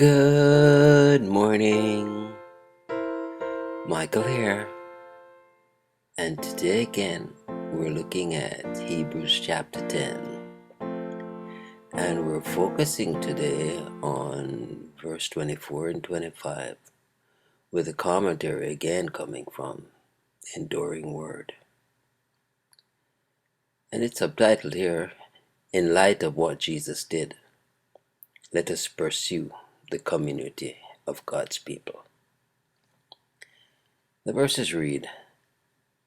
Good morning, Michael here, and today again we're looking at Hebrews chapter 10, and we're focusing today on verse 24 and 25 with a commentary again coming from Enduring Word. And it's subtitled here, In Light of What Jesus Did, Let Us Pursue the Community of God's People. The verses read,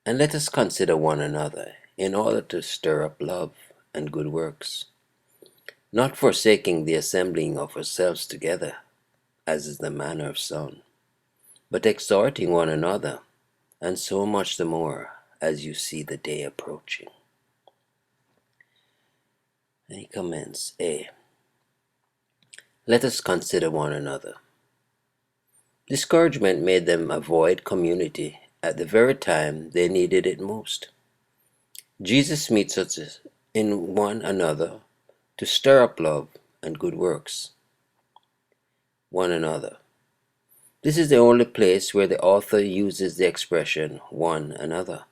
And let us consider one another in order to stir up love and good works, not forsaking the assembling of ourselves together, as is the manner of some, but exhorting one another, and so much the more as you see the day approaching. And he comments, A. Let us consider one another. Discouragement made them avoid community at the very time they needed it most. Jesus meets us in one another to stir up love and good works. One another. This is the only place where the author uses the expression one another,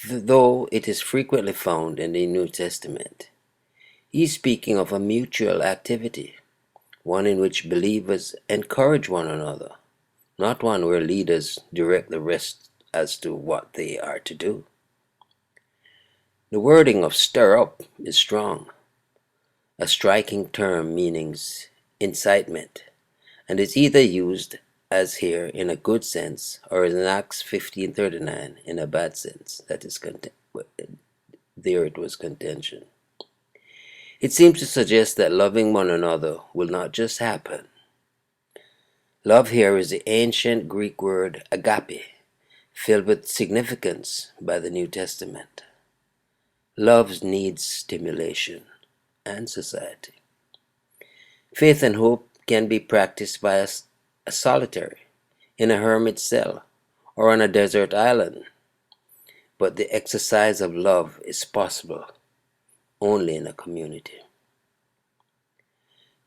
though it is frequently found in the New Testament. He is speaking of a mutual activity, one in which believers encourage one another, not one where leaders direct the rest as to what they are to do. The wording of stir up is strong, a striking term meaning incitement, and is either used as here in a good sense or in Acts 15:39 in a bad sense. That is, there it was contention. It seems to suggest that loving one another will not just happen. Love here is the ancient Greek word agape, filled with significance by the New Testament. Love needs stimulation and society. Faith and hope can be practiced by a solitary, in a hermit cell, or on a desert island, but the exercise of love is possible only in a community.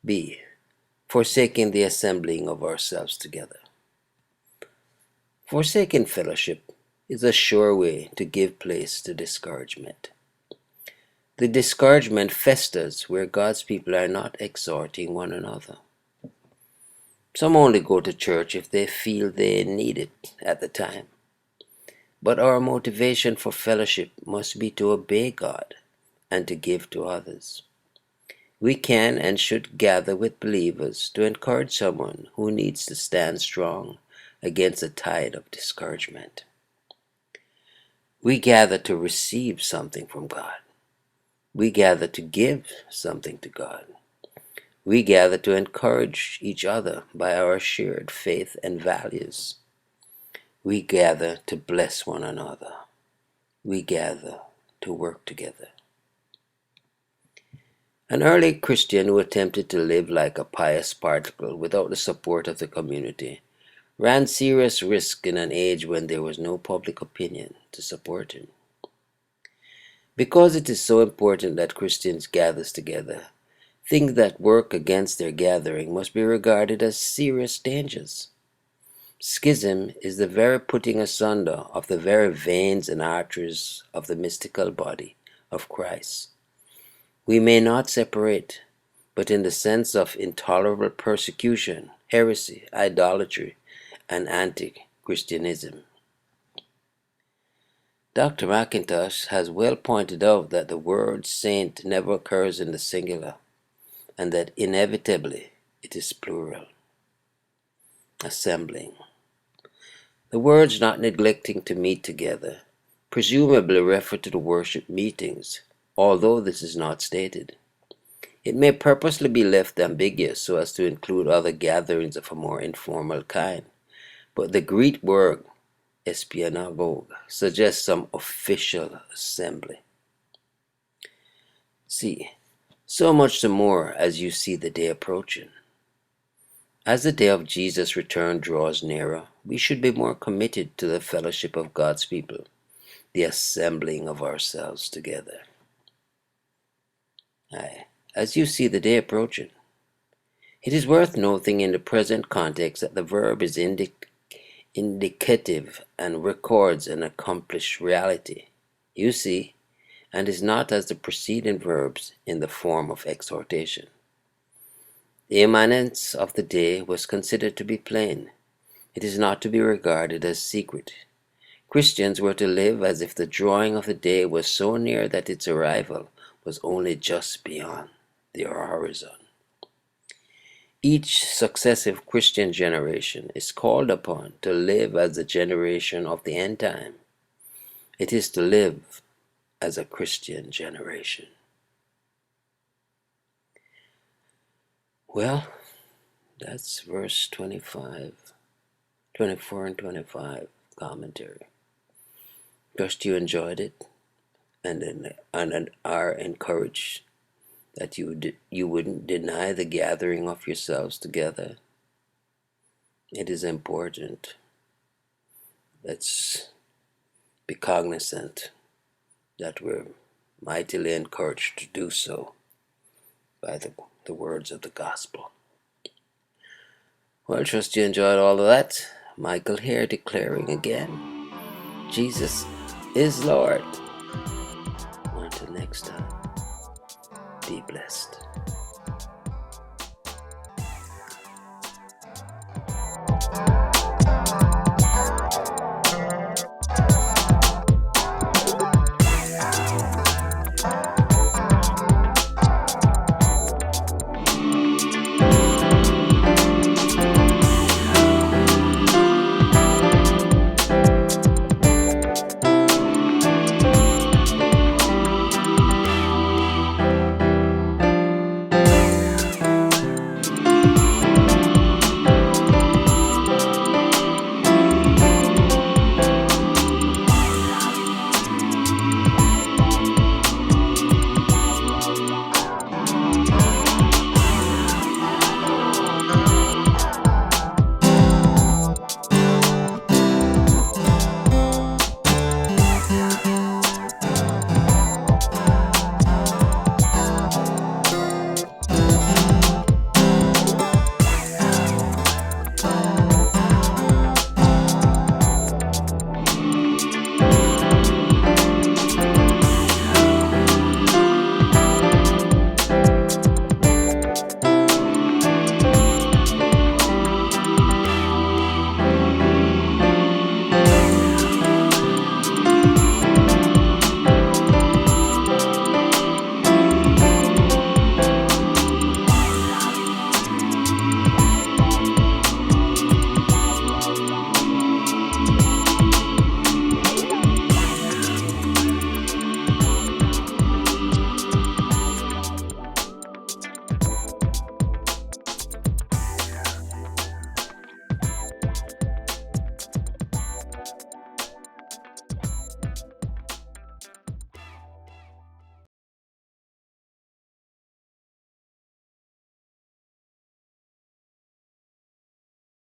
B. Forsaking the assembling of ourselves together. Forsaking fellowship is a sure way to give place to discouragement. The discouragement festers where God's people are not exhorting one another. Some only go to church if they feel they need it at the time. But our motivation for fellowship must be to obey God and to give to others. We can and should gather with believers to encourage someone who needs to stand strong against a tide of discouragement. We gather to receive something from God. We gather to give something to God. We gather to encourage each other by our shared faith and values. We gather to bless one another. We gather to work together. An early Christian who attempted to live like a pious particle without the support of the community ran serious risk in an age when there was no public opinion to support him. Because it is so important that Christians gather together, things that work against their gathering must be regarded as serious dangers. Schism is the very putting asunder of the very veins and arteries of the mystical body of Christ. We may not separate, but in the sense of intolerable persecution, heresy, idolatry, and anti-Christianism. Dr. McIntosh has well pointed out that the word saint never occurs in the singular, and that inevitably it is plural. Assembling. The words not neglecting to meet together presumably refer to the worship meetings, although this is not stated. It may purposely be left ambiguous so as to include other gatherings of a more informal kind, but the Greek word espionavogue suggests some official assembly. C. So much the more as you see the day approaching. As the day of Jesus' return draws nearer, we should be more committed to the fellowship of God's people, the assembling of ourselves together. Aye. As you see the day approaching, It is worth noting in the present context that the verb is indicative and records an accomplished reality. You see, and is not as the preceding verbs in the form of exhortation. The immanence of the day was considered to be plain. It is not to be regarded as secret. Christians were to live as if the drawing of the day was so near that its arrival was only just beyond their horizon. Each successive Christian generation is called upon to live as the generation of the end time. It is to live as a Christian generation. Well, that's verse 25, 24 and 25 commentary. Trust you enjoyed it and are encouraged that you wouldn't deny the gathering of yourselves together. It is important. Let's be cognizant that we're mightily encouraged to do so by the words of the gospel. Well, trust you enjoyed all of that. Michael here declaring again, Jesus is Lord. Until next time, be blessed.